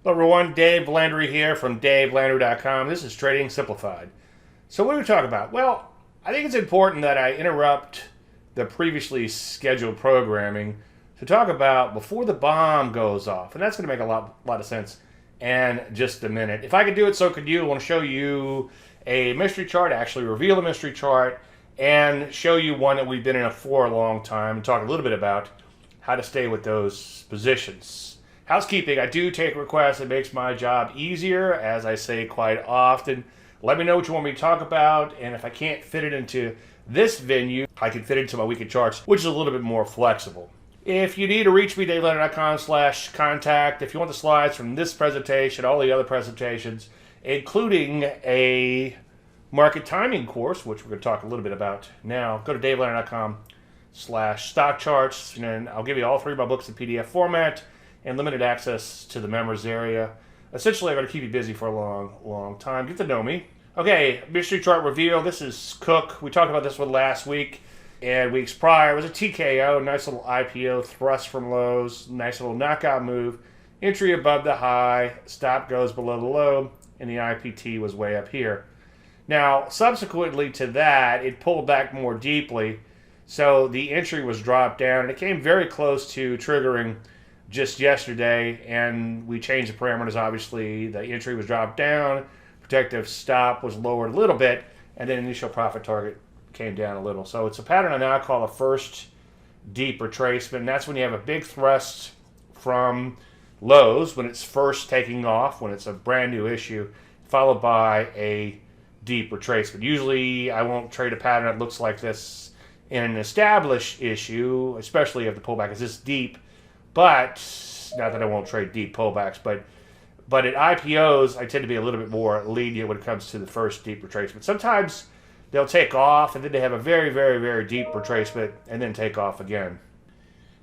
Hello everyone, Dave Landry here from DaveLandry.com. This is Trading Simplified. So what do we talk about? Well, I think it's important that I interrupt the previously scheduled programming to talk about before the bomb goes off. And that's going to make a lot of sense in just a minute. If I could do it, so could you. I want to show you a mystery chart, actually reveal a mystery chart, and show you one that we've been in for a long time and talk a little bit about how to stay with those positions. Housekeeping, I do take requests. It makes my job easier, as I say quite often. Let me know what you want me to talk about, and if I can't fit it into this venue, I can fit it into my weekly charts, which is a little bit more flexible. If you need to reach me, DaveLandry.com/contact. If you want the slides from this presentation, all the other presentations, including a market timing course, which we're going to talk a little bit about now, go to DaveLandry.com/StockCharts, and I'll give you all three of my books in PDF format and limited access to the members area. Essentially, I'm going to keep you busy for a long time. Get to know me. Okay, mystery chart reveal. This is Cook. We talked about this one last week and weeks prior. It was a TKO, nice little IPO, thrust from lows, nice little knockout move. Entry above the high, stop goes below the low, and the IPT was way up here. Now, subsequently to that, it pulled back more deeply, so the entry was dropped down, and it came very close to triggering just yesterday, and we changed the parameters. Obviously, the entry was dropped down, protective stop was lowered a little bit, and then initial profit target came down a little. So it's a pattern I now call a first deep retracement, and that's when you have a big thrust from lows, when it's first taking off, when it's a brand new issue, followed by a deep retracement. Usually I won't trade a pattern that looks like this in an established issue, especially if the pullback is this deep. But, not that I won't trade deep pullbacks, but at IPOs, I tend to be a little bit more lenient when it comes to the first deep retracement. Sometimes they'll take off, and then they have a very, very, very deep retracement, and then take off again.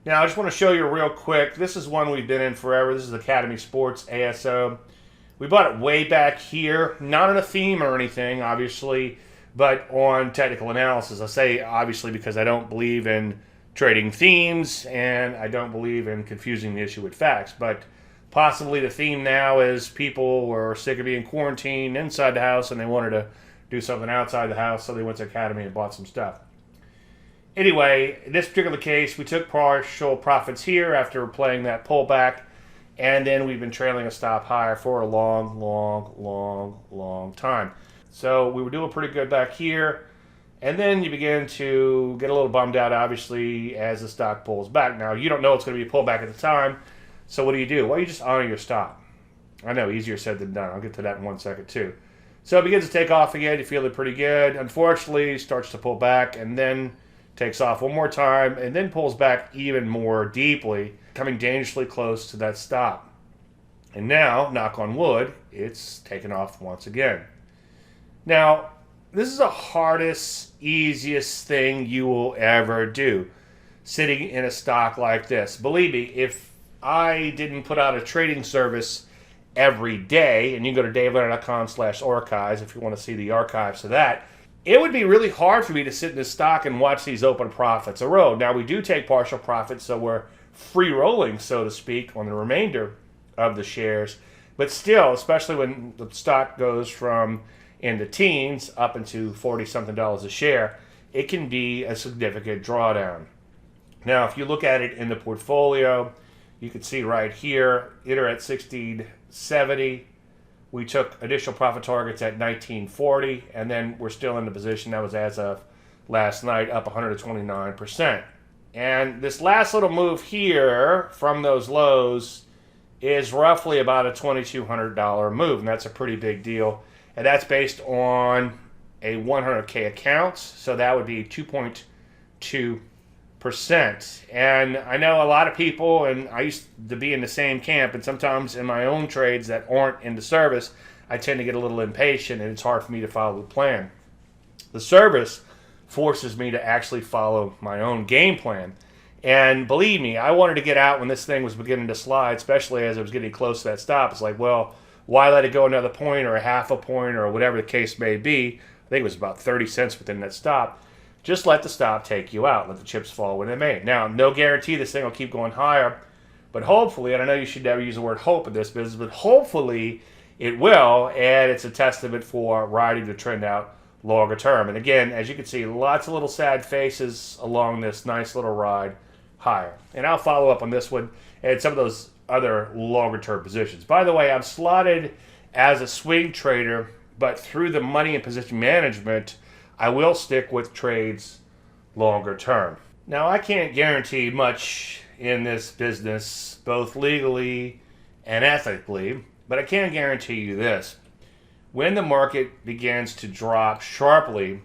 Now, I just want to show you real quick. This is one we've been in forever. This is Academy Sports ASO. We bought it way back here, not on a theme or anything, obviously, but on technical analysis. I say obviously because I don't believe in trading themes, and I don't believe in confusing the issue with facts. But possibly the theme now is people were sick of being quarantined inside the house and they wanted to do something outside the house, so they went to Academy and bought some stuff. Anyway, in this particular case, we took partial profits here after playing that pullback, and then we've been trailing a stop higher for a long time. So we were doing pretty good back here. And then you begin to get a little bummed out, obviously, as the stock pulls back. Now, you don't know it's going to be a pullback at the time, so what do? Well, you just honor your stop. I know, easier said than done. I'll get to that in 1 second, too. So it begins to take off again. You feel it pretty good. Unfortunately, it starts to pull back and then takes off one more time and then pulls back even more deeply, coming dangerously close to that stop. And now, knock on wood, it's taken off once again. Now, this is the hardest, easiest thing you will ever do, sitting in a stock like this. Believe me, if I didn't put out a trading service every day, and you can go to DaveLandry.com/archives if you want to see the archives of that, it would be really hard for me to sit in this stock and watch these open profits erode. Now, we do take partial profits, so we're free rolling, so to speak, on the remainder of the shares. But still, especially when the stock goes from in the teens up into $40-something a share, it can be a significant drawdown. Now, if you look at it in the portfolio, you can see right here, enter at 1670. We took initial profit targets at 1940, and then we're still in the position that was as of last night, up 129%. And this last little move here from those lows is roughly about a $2,200 move, and that's a pretty big deal. And that's based on a 100K account, so that would be 2.2%. And I know a lot of people, and I used to be in the same camp, and sometimes in my own trades that aren't into service, I tend to get a little impatient, and it's hard for me to follow the plan. The service forces me to actually follow my own game plan. And believe me, I wanted to get out when this thing was beginning to slide, especially as it was getting close to that stop. It's like, well, why let it go another point or a half a point or whatever the case may be? I think it was about 30 cents within that stop. Just let the stop take you out. Let the chips fall when they may. Now, no guarantee this thing will keep going higher, But hopefully, and I know you should never use the word hope in this business, but hopefully it will, and it's a testament for riding the trend out longer term. And again, as you can see, lots of little sad faces along this nice little ride higher. And I'll follow up on this one and some of those other longer term positions. By the way, I'm slotted as a swing trader, but through the money and position management, I will stick with trades longer term. Now, I can't guarantee much in this business, both legally and ethically, but I can guarantee you this. When the market begins to drop sharply,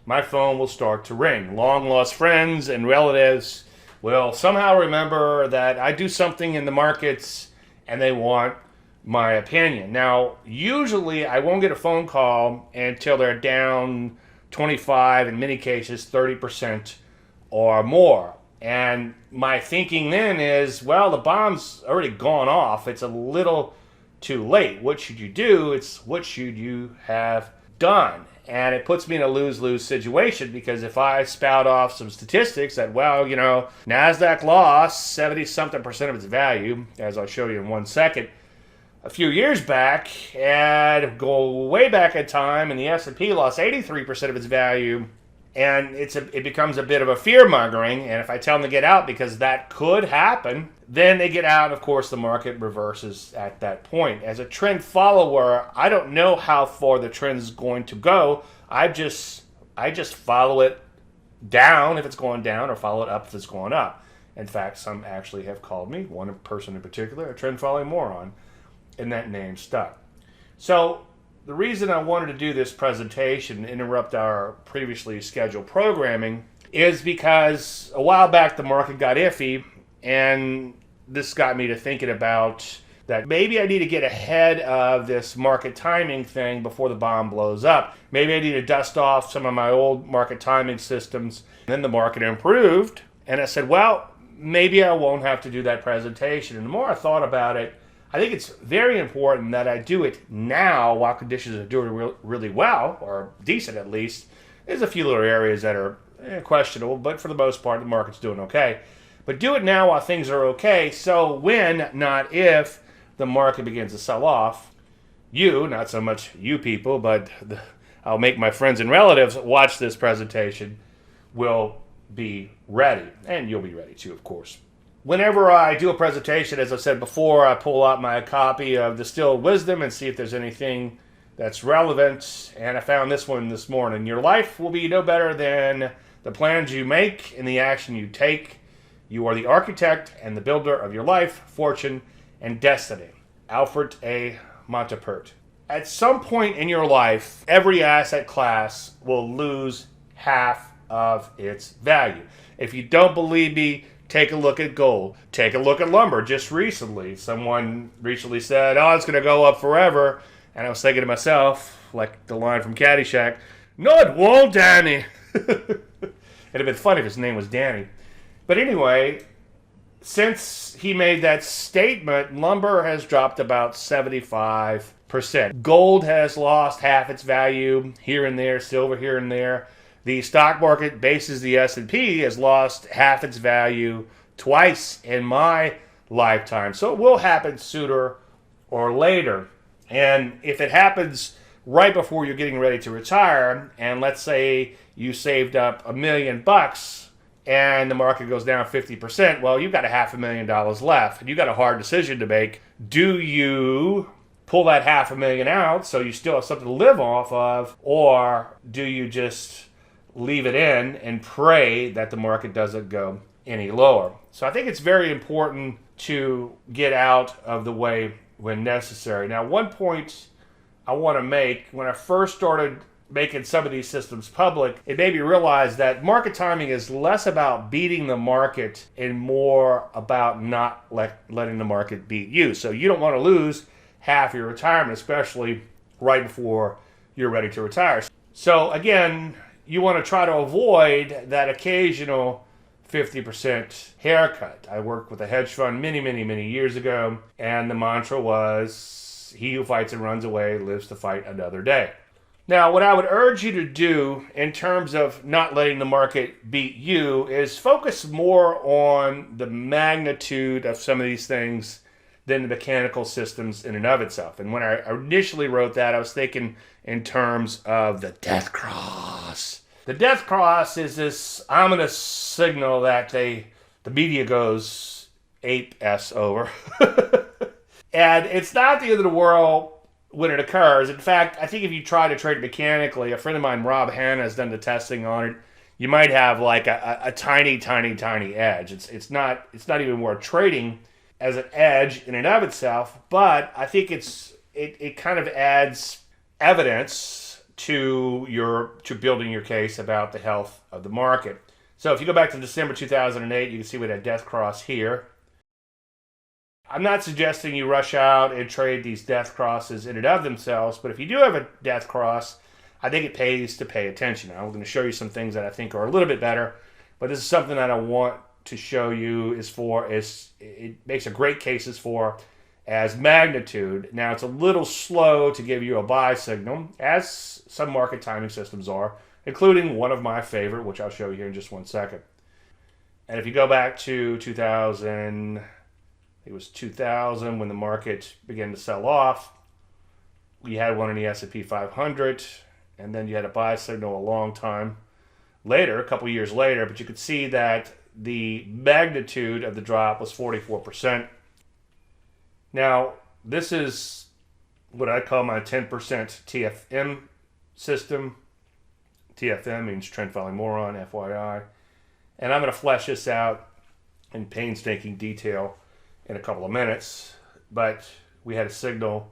my phone will start to ring. Long lost friends and relatives will somehow remember that I do something in the markets and they want my opinion. Now, usually I won't get a phone call until they're down 25, in many cases 30% or more. And my thinking then is, well, the bomb's already gone off. It's a little too late. What should you do? It's what should you have done? And it puts me in a lose-lose situation, because if I spout off some statistics that, well, you know, NASDAQ lost 70-something% of its value, as I'll show you in 1 second, a few years back, and go way back in time, and the S&P lost 83% of its value, and it becomes a bit of a fear-mongering, and if I tell them to get out because that could happen, then they get out. Of course, the market reverses at that point. As a trend follower, I don't know how far the trend is going to go. I just follow it down if it's going down, or follow it up if it's going up. In fact, some actually have called me, one person in particular, a trend following moron, and that name stuck. So the reason I wanted to do this presentation, interrupt our previously scheduled programming, is because a while back the market got iffy, and this got me to thinking about that maybe I need to get ahead of this market timing thing before the bomb blows up. Maybe I need to dust off some of my old market timing systems. And then the market improved, and I said, well, maybe I won't have to do that presentation. And the more I thought about it, I think it's very important that I do it now while conditions are doing really well, or decent at least. There's a few little areas that are questionable, but for the most part, the market's doing okay. But do it now while things are okay, so when, not if, the market begins to sell off, you, not so much you people, but I'll make my friends and relatives watch this presentation, will be ready. And you'll be ready too, of course. Whenever I do a presentation, as I said before, I pull out my copy of Distilled Wisdom and see if there's anything that's relevant. And I found this one this morning. Your life will be no better than the plans you make and the action you take. You are the architect and the builder of your life, fortune, and destiny. Alfred A. Montepert. At some point in your life, every asset class will lose half of its value. If you don't believe me, take a look at gold. Take a look at lumber. Just recently, someone recently said, oh, it's going to go up forever. And I was thinking to myself, like the line from Caddyshack, no, it won't, Danny. It'd have been funny if his name was Danny. But anyway, since he made that statement, lumber has dropped about 75%. Gold has lost half its value here and there, silver here and there. The stock market, bases the S&P, has lost half its value twice in my lifetime. So it will happen sooner or later. And if it happens right before you're getting ready to retire, and let's say you saved up $1 million and the market goes down 50%, well, you've got $500,000 left, and you've got a hard decision to make. Do you pull that $500,000 out so you still have something to live off of, or do you just leave it in and pray that the market doesn't go any lower? So I think it's very important to get out of the way when necessary. Now, one point I want to make, when I first started making some of these systems public, it made me realize that market timing is less about beating the market and more about not letting the market beat you. So you don't want to lose half your retirement, especially right before you're ready to retire. So again, you want to try to avoid that occasional 50% haircut. I worked with a hedge fund many years ago, and the mantra was, he who fights and runs away lives to fight another day. Now, what I would urge you to do in terms of not letting the market beat you is focus more on the magnitude of some of these things than the mechanical systems in and of itself. And when I initially wrote that, I was thinking in terms of the death cross. The death cross is this ominous signal that the media goes ape-s over. And it's not the end of the world when it occurs. In fact, I think if you try to trade it mechanically, a friend of mine, Rob Hanna, has done the testing on it. You might have like a tiny edge. It's not even worth trading as an edge in and of itself, but I think it kind of adds evidence to building your case about the health of the market. So if you go back to December 2008, you can see we had a death cross here. I'm not suggesting you rush out and trade these death crosses in and of themselves, but if you do have a death cross, I think it pays to pay attention. I'm going to show you some things that I think are a little bit better, but this is something that I want to show you it makes a great cases for as magnitude. Now, it's a little slow to give you a buy signal, as some market timing systems are, including one of my favorite, which I'll show you here in just 1 second. And if you go back to 2000... It was 2000 when the market began to sell off. We had one in the S&P 500, and then you had a buy signal a long time later, a couple years later, but you could see that the magnitude of the drop was 44%. Now, this is what I call my 10% TFM system. TFM means trend following moron, FYI. And I'm going to flesh this out in painstaking detail in a couple of minutes, but we had a signal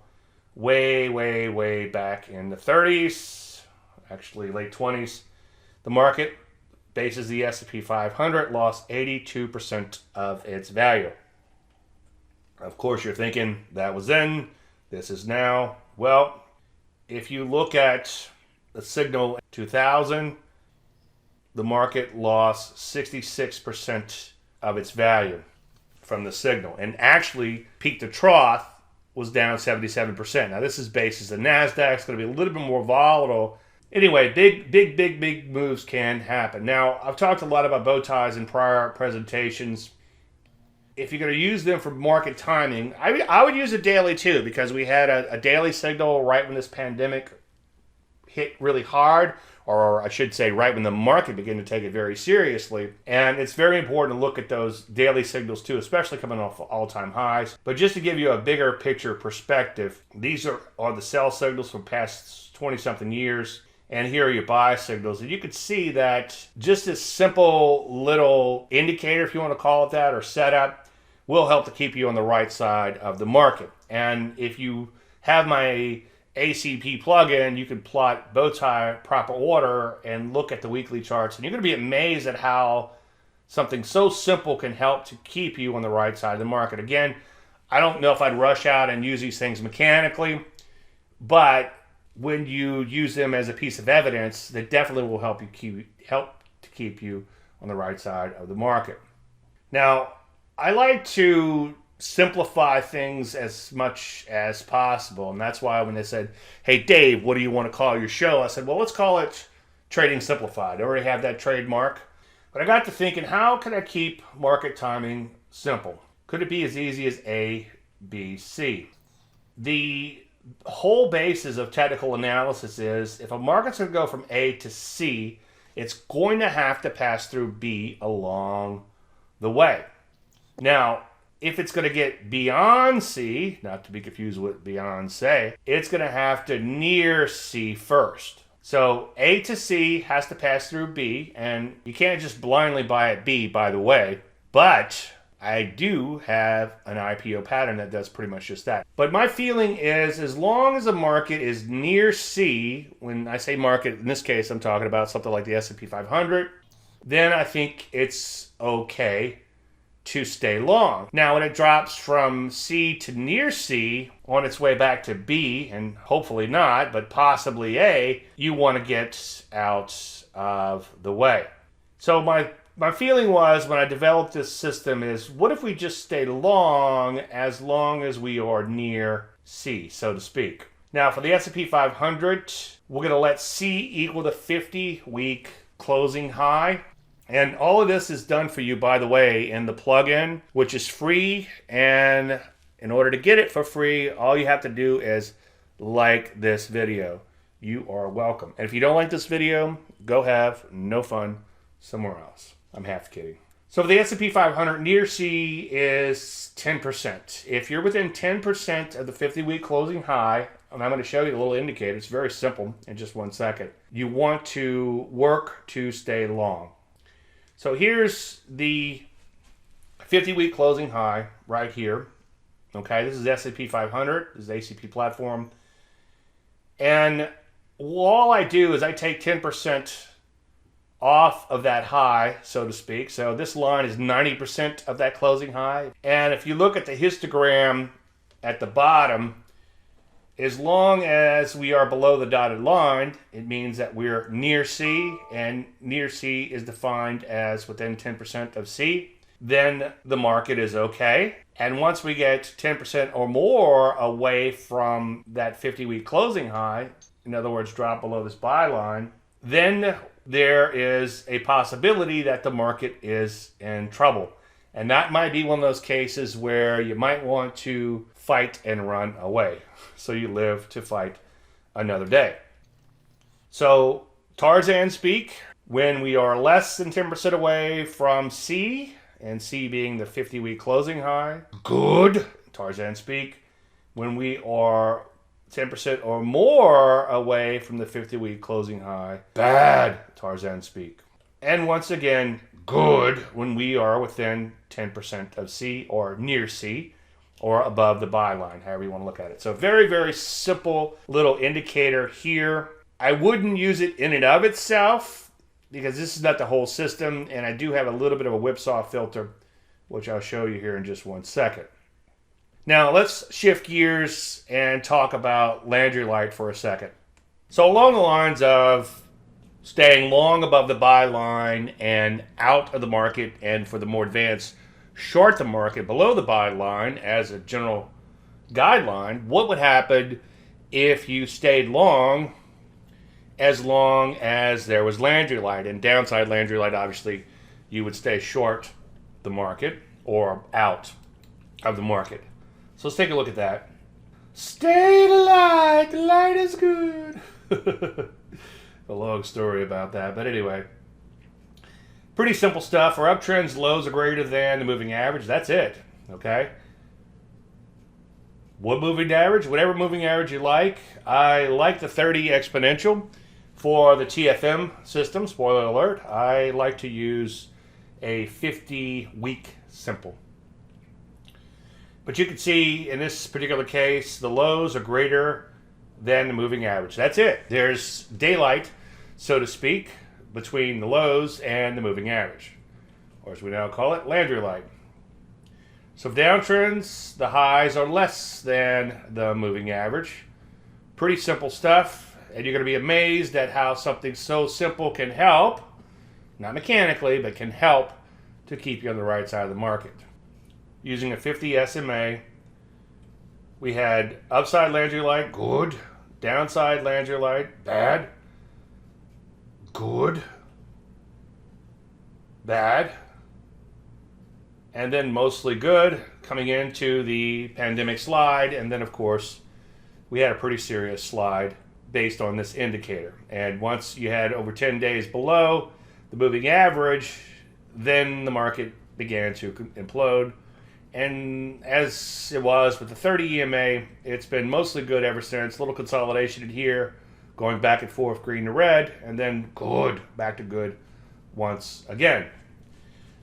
way back in the 30s, actually late 20s. The market, bases the S&P 500, lost 82% of its value. Of course, you're thinking that was then, this is now. Well, if you look at the signal 2000, the market lost 66% of its value from the signal, and actually peak to trough was down 77%. Now this is basis the Nasdaq. It's going to be a little bit more volatile. Anyway, big moves can happen. Now, I've talked a lot about bow ties in prior presentations. If you're going to use them for market timing, I would use a daily too, because we had a daily signal right when this pandemic hit really hard, or I should say right when the market began to take it very seriously. And it's very important to look at those daily signals too, especially coming off all-time highs. But just to give you a bigger picture perspective, these are the sell signals from past 20-something years. And here are your buy signals. And you can see that just this simple little indicator, if you want to call it that, or setup, will help to keep you on the right side of the market. And if you have my ACP plugin, you can plot bow tie proper order and look at the weekly charts, and you're going to be amazed at how something so simple can help to keep you on the right side of the market. Again, I don't know if I'd rush out and use these things mechanically, but when you use them as a piece of evidence, they definitely will help to keep you on the right side of the market. Now, I like to simplify things as much as possible, and that's why when they said, "Hey Dave, what do you want to call your show?" I said, well, let's call it Trading Simplified. I already have that trademark, but I got to thinking, how can I keep market timing simple? Could it be as easy as A, B, C? The whole basis of technical analysis is if a market's going to go from A to C, it's going to have to pass through B along the way. Now, if it's going to get beyond C, not to be confused with beyond say, it's going to have to near C first. So A to C has to pass through B, and you can't just blindly buy at B, by the way. But I do have an IPO pattern that does pretty much just that. But my feeling is, as long as a market is near C, when I say market, in this case, I'm talking about something like the S&P 500, then I think it's okay to stay long. Now, when it drops from C to near C on its way back to B, and hopefully not, but possibly A, you want to get out of the way. So my feeling was when I developed this system is, what if we just stay long as we are near C, so to speak? Now for the S&P 500, we're going to let C equal the 50-week closing high. And all of this is done for you, by the way, in the plugin, which is free. And in order to get it for free, all you have to do is like this video. You are welcome. And if you don't like this video, go have no fun somewhere else. I'm half kidding. So for the S&P 500, near C is 10%. If you're within 10% of the 50-week closing high, and I'm going to show you a little indicator. It's very simple in just 1 second. You want to work to stay long. So here's the 50-week closing high right here. Okay, this is S&P 500. This is the ACP platform. And all I do is I take 10% off of that high, so to speak. So this line is 90% of that closing high. And if you look at the histogram at the bottom, as long as we are below the dotted line, it means that we're near C, and near C is defined as within 10% of C. Then the market is okay. And once we get 10% or more away from that 50-week closing high, in other words, drop below this buy line, then there is a possibility that the market is in trouble. And that might be one of those cases where you might want to fight and run away, so you live to fight another day. So Tarzan speak, when we are less than 10% away from C, and C being the 50-week closing high, good, Tarzan speak. When we are 10% or more away from the 50-week closing high, bad, Tarzan speak. And once again, good, when we are within 10% of C or near C or above the buy line, however you want to look at it. So very, very simple little indicator here. I wouldn't use it in and of itself because this is not the whole system, and I do have a little bit of a whipsaw filter, which I'll show you here in just 1 second. Now let's shift gears and talk about Landry Light for a second. So along the lines of staying long above the buy line and out of the market, and for the more advanced, short the market below the buy line as a general guideline, what would happen if you stayed long as there was Landry Light? And downside Landry Light, obviously, you would stay short the market or out of the market. So let's take a look at that. Stay the light is good. A long story about that, but anyway. Pretty simple stuff. For uptrends, lows are greater than the moving average. That's it, okay? What moving average? Whatever moving average you like. I like the 30 exponential. For the TFM system, spoiler alert, I like to use a 50-week simple. But you can see in this particular case, the lows are greater than the moving average. That's it. There's daylight, so to speak, between the lows and the moving average, or as we now call it, Landry Light. So for downtrends, the highs are less than the moving average. Pretty simple stuff. And you're going to be amazed at how something so simple can help, not mechanically, but can help to keep you on the right side of the market. Using a 50 SMA, we had upside Landry Light, good. Downside Landry Light, bad. Good. Bad. And then mostly good coming into the pandemic slide. And then, of course, we had a pretty serious slide based on this indicator. And once you had over 10 days below the moving average, then the market began to implode. And as it was with the 30 EMA, it's been mostly good ever since. A little consolidation in here, going back and forth, green to red, and then good, back to good once again.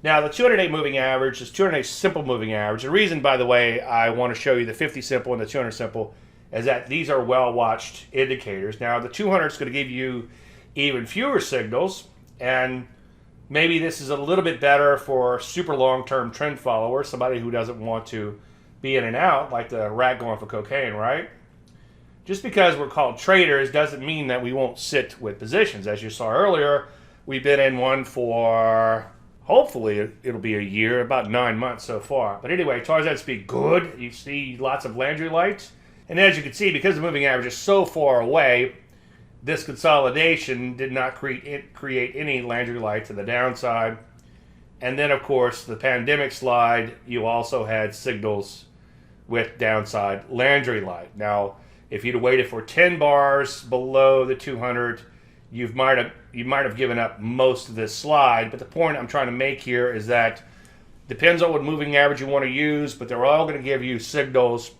Now, the 200-day moving average is 200-day simple moving average. The reason, by the way, I want to show you the 50 simple and the 200 simple is that these are well-watched indicators. Now, the 200 is going to give you even fewer signals, and maybe this is a little bit better for super long-term trend followers, somebody who doesn't want to be in and out, like the rat going for cocaine, right? Just because we're called traders doesn't mean that we won't sit with positions. As you saw earlier, we've been in one for, hopefully, it'll be a year, about 9 months so far. But anyway, Tarzan speak good. You see lots of Landry Lights. And as you can see, because the moving average is so far away, this consolidation did not create any Landry light to the downside. And then, of course, the pandemic slide, you also had signals with downside Landry light. Now, if you'd have waited for 10 bars below the 200, you might have given up most of this slide. But the point I'm trying to make here is that depends on what moving average you want to use, but they're all going to give you signals.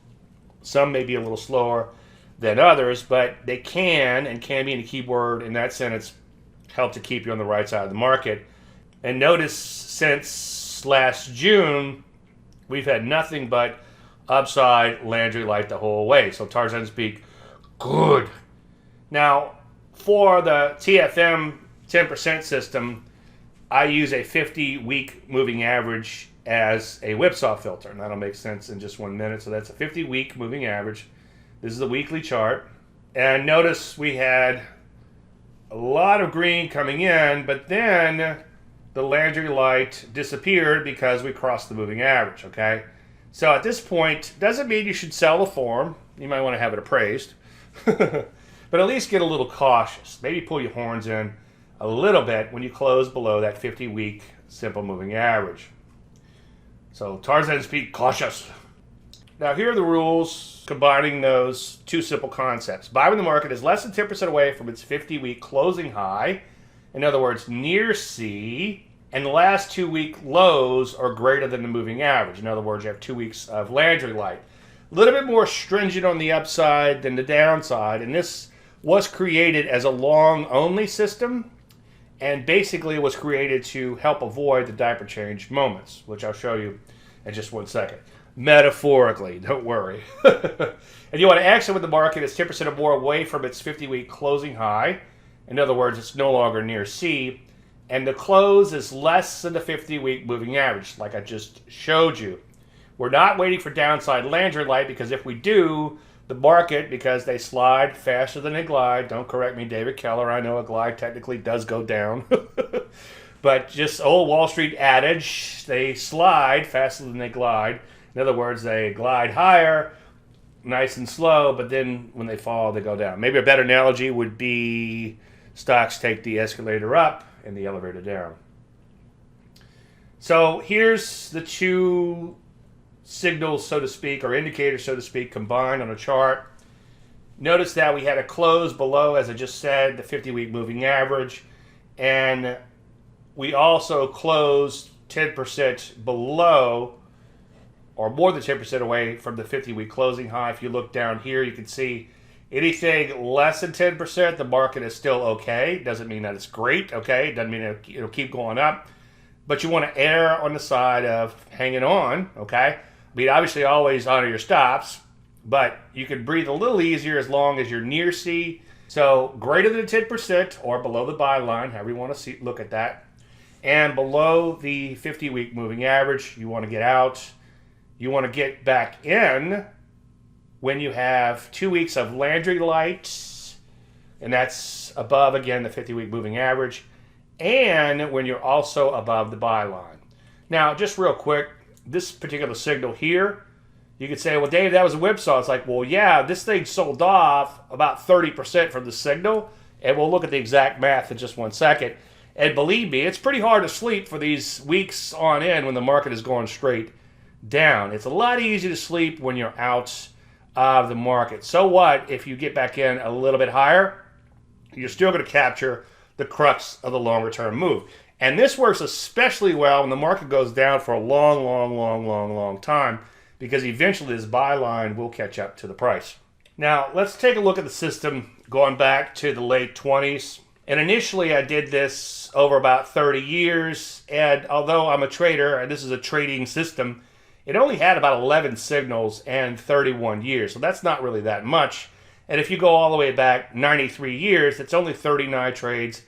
Some may be a little slower than others, but they can be in a keyword in that sentence, help to keep you on the right side of the market. And notice since last June, we've had nothing but upside Landry light the whole way. So Tarzan's Peak, good. Now, for the TFM 10% system, I use a 50-week moving average as a whipsaw filter. And that'll make sense in just 1 minute. So that's a 50-week moving average. This is the weekly chart. And notice we had a lot of green coming in, but then the Landry light disappeared because we crossed the moving average, okay? So at this point, doesn't mean you should sell the form. You might want to have it appraised. But at least get a little cautious. Maybe pull your horns in a little bit when you close below that 50-week simple moving average. So Tarzan's Peak, cautious. Now here are the rules combining those two simple concepts. Buy when the market is less than 10% away from its 50-week closing high. In other words, near C, and the last 2-week lows are greater than the moving average. In other words, you have 2 weeks of Landry light. A little bit more stringent on the upside than the downside, and this was created as a long-only system, and basically was created to help avoid the diaper change moments, which I'll show you in just 1 second. Metaphorically, don't worry. And you want to exit when the market is 10% or more away from its 50-week closing high. In other words, it's no longer near C, and the close is less than the 50-week moving average, like I just showed you. We're not waiting for downside Landry light, because if we do, the market, because they slide faster than they glide, don't correct me, David Keller, I know a glide technically does go down, but just old Wall Street adage, they slide faster than they glide. In other words, they glide higher, nice and slow, but then when they fall, they go down. Maybe a better analogy would be stocks take the escalator up and the elevator down. So here's the two signals, so to speak, or indicators, so to speak, combined on a chart. Notice that we had a close below, as I just said, the 50-week moving average, and we also closed 10% below, or more than 10% away from the 50-week closing high. If you look down here, you can see anything less than 10%, the market is still okay. Doesn't mean that it's great, okay? Doesn't mean it'll keep going up. But you want to err on the side of hanging on, okay? I mean, obviously always honor your stops, but you can breathe a little easier as long as you're near C. So greater than 10% or below the buy line, however you want to look at that. And below the 50-week moving average, you want to get out. You want to get back in when you have 2 weeks of Landry light, and that's above, again, the 50-week moving average, and when you're also above the buy line. Now, just real quick, this particular signal here, you could say, well, Dave, that was a whipsaw. It's like, well, yeah, this thing sold off about 30% from the signal, and we'll look at the exact math in just 1 second. And believe me, it's pretty hard to sleep for these weeks on end when the market is going straight down. It's a lot easier to sleep when you're out of the market. So what if you get back in a little bit higher? You're still going to capture the crux of the longer term move. And this works especially well when the market goes down for a long time, because eventually this buy line will catch up to the price. Now, let's take a look at the system going back to the late 20s. And initially I did this over about 30 years. And although I'm a trader, and this is a trading system, it only had about 11 signals and 31 years. So that's not really that much. And if you go all the way back 93 years, it's only 39 trades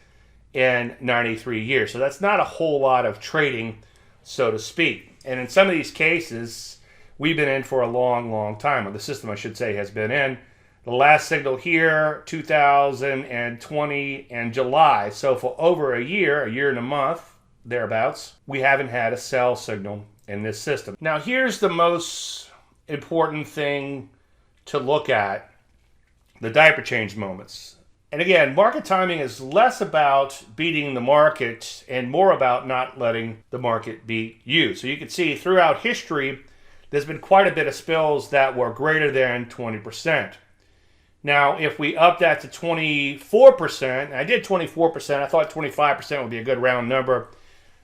in 93 years. So that's not a whole lot of trading, so to speak. And in some of these cases, we've been in for a long time, or the system, I should say, has been in. The last signal here, 2020 and July. So for over a year and a month, thereabouts, we haven't had a sell signal in this system. Now here's the most important thing to look at the diaper change moments. And again, market timing is less about beating the market and more about not letting the market beat you. So you can see throughout history, there's been quite a bit of spills that were greater than 20%. Now, if we up that to 24%, I did 24%, I thought 25% would be a good round number,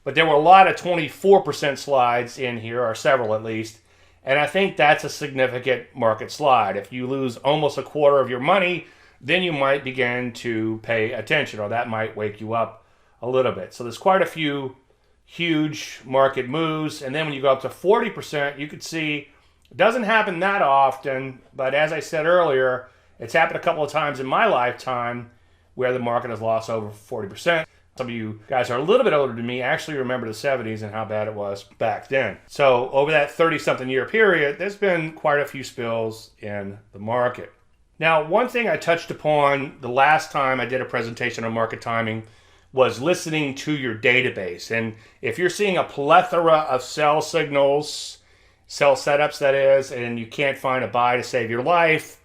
but there were a lot of 24% slides in here, or several at least, and I think that's a significant market slide. If you lose almost a quarter of your money, then you might begin to pay attention, or that might wake you up a little bit. So there's quite a few huge market moves, and then when you go up to 40%, you could see it doesn't happen that often, but as I said earlier, it's happened a couple of times in my lifetime where the market has lost over 40%. Some of you guys are a little bit older than me actually remember the 70s and how bad it was back then. So over that 30-something year period, there's been quite a few spills in the market. Now, one thing I touched upon the last time I did a presentation on market timing was listening to your database. And if you're seeing a plethora of sell signals, sell setups that is, and you can't find a buy to save your life,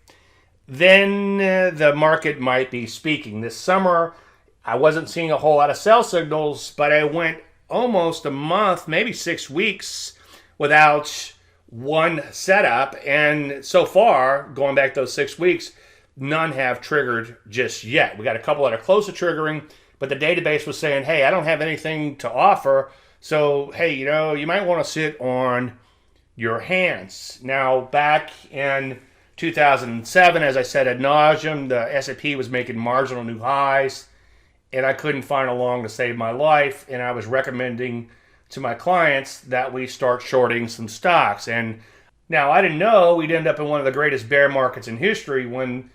then the market might be speaking. This summer, I wasn't seeing a whole lot of sell signals, but I went almost a month, maybe 6 weeks, without one setup. And so far, going back those 6 weeks, none have triggered just yet. We got a couple that are close to triggering, but the database was saying, hey, I don't have anything to offer. So, hey, you might want to sit on your hands. Now, back in 2007, as I said ad nauseum, the S&P was making marginal new highs, and I couldn't find a long to save my life, and I was recommending to my clients that we start shorting some stocks. And now I didn't know we'd end up in one of the greatest bear markets in history when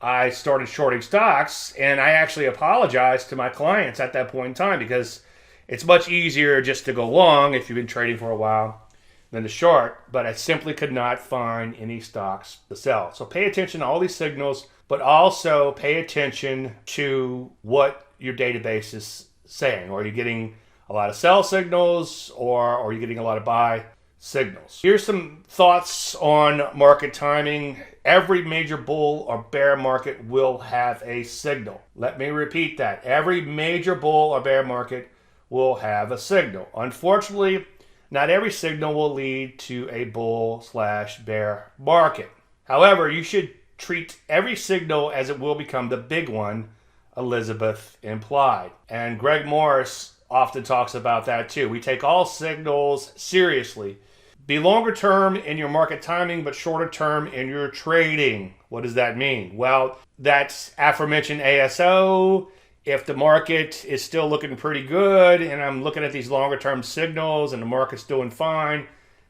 I started shorting stocks, and I actually apologized to my clients at that point in time because it's much easier just to go long if you've been trading for a while than to short, but I simply could not find any stocks to sell. So pay attention to all these signals, but also pay attention to what your database is saying. Are you getting a lot of sell signals, or are you getting a lot of buy signals? Here's some thoughts on market timing. Every major bull or bear market will have a signal. Let me repeat that. Every major bull or bear market will have a signal. Unfortunately, not every signal will lead to a bull/bear market. However, you should treat every signal as it will become the big one Elizabeth implied. And Greg Morris often talks about that too. We take all signals seriously. Be longer term in your market timing, but shorter term in your trading. What does that mean? Well, that's aforementioned ASO. If the market is still looking pretty good and I'm looking at these longer term signals and the market's doing fine,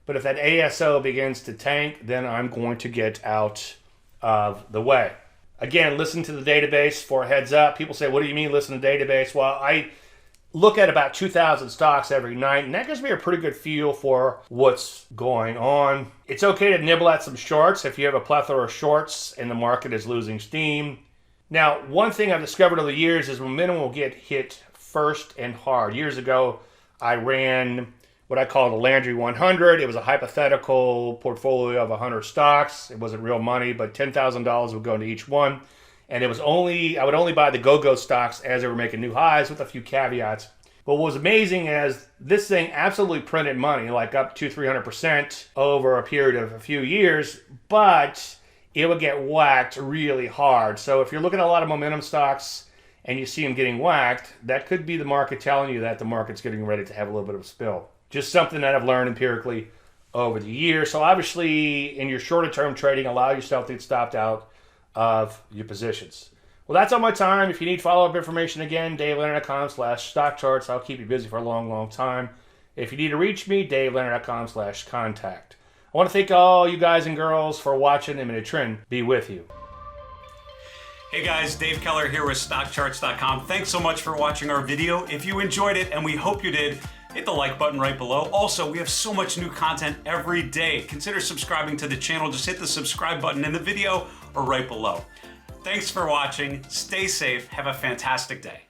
but if that ASO begins to tank, then I'm going to get out of the way. Again, listen to the database for a heads up. People say, what do you mean listen to the database? Well, I look at about 2,000 stocks every night, and that gives me a pretty good feel for what's going on. It's okay to nibble at some shorts if you have a plethora of shorts and the market is losing steam. Now, one thing I've discovered over the years is momentum will get hit first and hard. Years ago, I ran what I call the Landry 100. It was a hypothetical portfolio of 100 stocks. It wasn't real money, but $10,000 would go into each one. And I would only buy the go-go stocks as they were making new highs with a few caveats. But what was amazing is this thing absolutely printed money, like up to 300% over a period of a few years, but it would get whacked really hard. So if you're looking at a lot of momentum stocks and you see them getting whacked, that could be the market telling you that the market's getting ready to have a little bit of a spill. Just something that I've learned empirically over the years. So obviously, in your shorter term trading, allow yourself to get stopped out of your positions. Well, that's all my time. If you need follow-up information, again, DaveLandry.com/StockCharts. I'll keep you busy for a long, long time. If you need to reach me, DaveLandry.com/contact. I want to thank all you guys and girls for watching, and may the trend be with you. Hey guys, Dave Keller here with StockCharts.com. Thanks so much for watching our video. If you enjoyed it, and we hope you did, hit the like button right below. Also, we have so much new content every day. Consider subscribing to the channel. Just hit the subscribe button in the video or right below. Thanks for watching. Stay safe. Have a fantastic day.